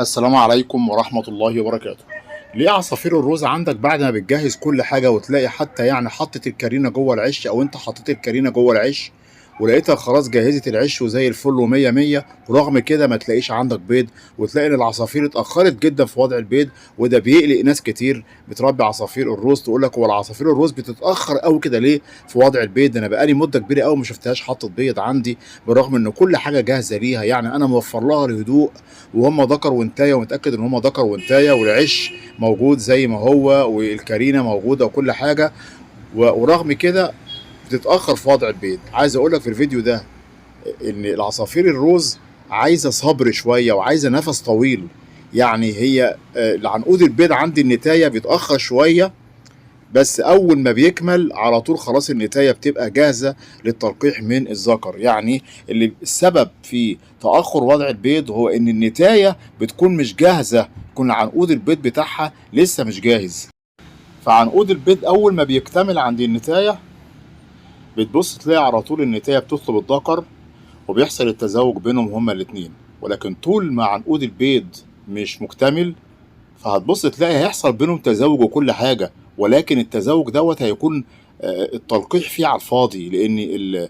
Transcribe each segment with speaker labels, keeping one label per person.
Speaker 1: السلام عليكم ورحمة الله وبركاته. ليه عصافير الروز عندك بعد ما بتجهز كل حاجة وتلاقي حتى يعني حطت الكرينة جوه العش أو أنت حطيت الكرينة جوه العش ولقيتها خلاص جهزت العش وزي الفل ومية مية، ورغم كده ما تلاقيش عندك بيض وتلاقي إن العصافير اتأخرت جدا في وضع البيض؟ وده بيقلق ناس كتير بتربي عصافير الروز، تقول لك هو العصافير الروز بتتأخر قوي كده ليه في وضع البيض؟ ده أنا بقالي مدة كبيرة قوي ما شفتهاش حطت بيض عندي، بالرغم إن كل حاجة جاهزة ليها، يعني أنا موفر لها الهدوء وهم ذكر وانتايه ومتاكد ان هم ذكر وانتايه، والعش موجود زي ما هو والكرينه موجوده وكل حاجه، ورغم كده بتتاخر في وضع البيض. عايز اقول لك في الفيديو ده ان العصافير الروز عايزه صبر شويه وعايزه نفس طويل. يعني هي العنقود البيض عند النتايه بيتاخر شويه، بس اول ما بيكمل على طول خلاص النتايه بتبقى جاهزه للتلقيح من الذكر. يعني اللي السبب في تاخر وضع البيض هو ان النتايه بتكون مش جاهزه، يكون عنقود البيض بتاعها لسه مش جاهز. فعنقود البيض اول ما بيكتمل عند النتايه بتبص تلاقي على طول النتايه بتطلب الذكر وبيحصل التزاوج بينهم هما الاتنين. ولكن طول ما عنقود البيض مش مكتمل فهتبص تلاقي هيحصل بينهم تزاوج وكل حاجة، ولكن التزاوج دوت هيكون التلقيح فيه على الفاضي، لأن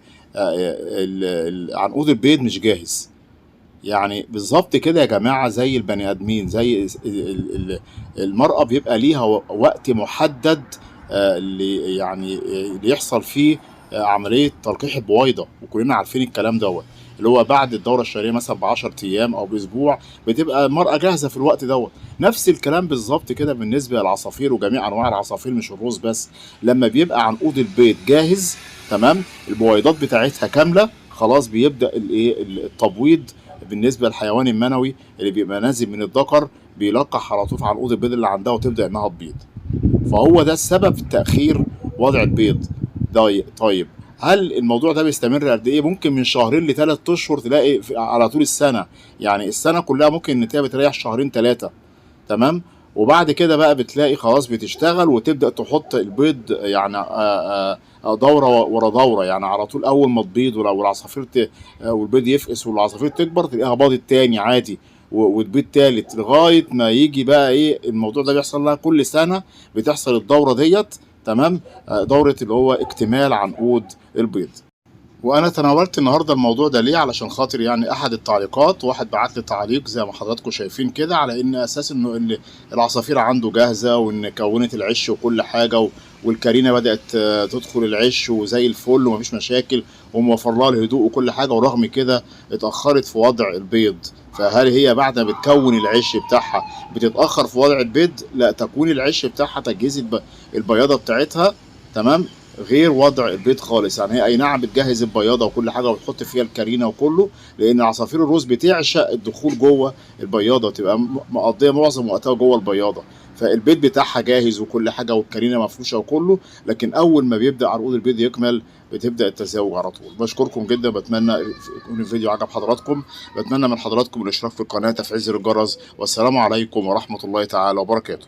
Speaker 1: عنقود البيض مش جاهز. يعني بالظبط كده يا جماعة زي البني آدمين، زي المرأة بيبقى ليها وقت محدد اللي يعني اللي يحصل فيه عملية تلقيح البويضة، وكلنا عارفين الكلام دوت، اللي هو بعد الدورة الشهرية مثلا ب10 أيام أو بأسبوع بتبقى المرأة جاهزة في الوقت دوت. نفس الكلام بالظبط كده بالنسبة للعصافير وجميع أنواع العصافير مش الروز بس. لما بيبقى عنقود البيض جاهز تمام، البويضات بتاعتها كاملة، خلاص بيبدأ التبويض. بالنسبة للحيوان المنوي اللي بيبقى نازل من الذكر بيلقح على طول على عنقود البيض اللي عندها وتبدأ إنها تبيض. فهو ده السبب في تأخير وضع البيض. طيب هل الموضوع ده بيستمر قد ايه؟ ممكن من شهرين ل3 اشهر تلاقي على طول السنه، يعني السنه كلها ممكن النتايه بتريح شهرين 3 تمام. وبعد كده بقى بتلاقي خلاص بتشتغل وتبدا تحط البيض، يعني دوره ورا دوره، يعني على طول اول ما تبيض والعصافير والبيض يفقس والعصافير تكبر تلاقيها باضت تاني عادي وتبيض تالت، لغايه ما يجي بقى ايه الموضوع ده بيحصل لها كل سنه، بتحصل الدوره ديت تمام. دوره اللي هو اكتمال عنقود البيض. وانا تناولت النهارده الموضوع ده ليه؟ علشان خاطر يعني احد التعليقات، واحد بعت لي تعليق زي ما حضراتكم شايفين كده، على ان اساس انه ان العصافير عنده جاهزه وان كونت العش وكل حاجه والكرينه بدات تدخل العش وزي الفل ومفيش مشاكل وموفر لها الهدوء وكل حاجه، ورغم كده اتاخرت في وضع البيض. فهل هي بعد ما بتكون العش بتاعها بتتاخر في وضع البيض؟ لا، تكوين العش بتاعها تجهيز البياضه بتاعتها تمام غير وضع البيض خالص. يعني هي اي نعم بتجهز البياضه وكل حاجه وتحط فيها الكرينه وكله، لان عصافير الروز بتعشق الدخول جوه البياضه وتبقى مقضيه معظم وقتها جوه البياضه، فالبيض بتاعها جاهز وكل حاجه والكرينه مفروشه وكله. لكن اول ما بيبدا عرقود البيض يكمل بتبدا التزاوج على طول. بشكركم جدا، بتمنى يكون الفيديو عجب حضراتكم، بتمنى من حضراتكم الاشتراك في القناه، تفعيل زر الجرس، والسلام عليكم ورحمه الله تعالى وبركاته.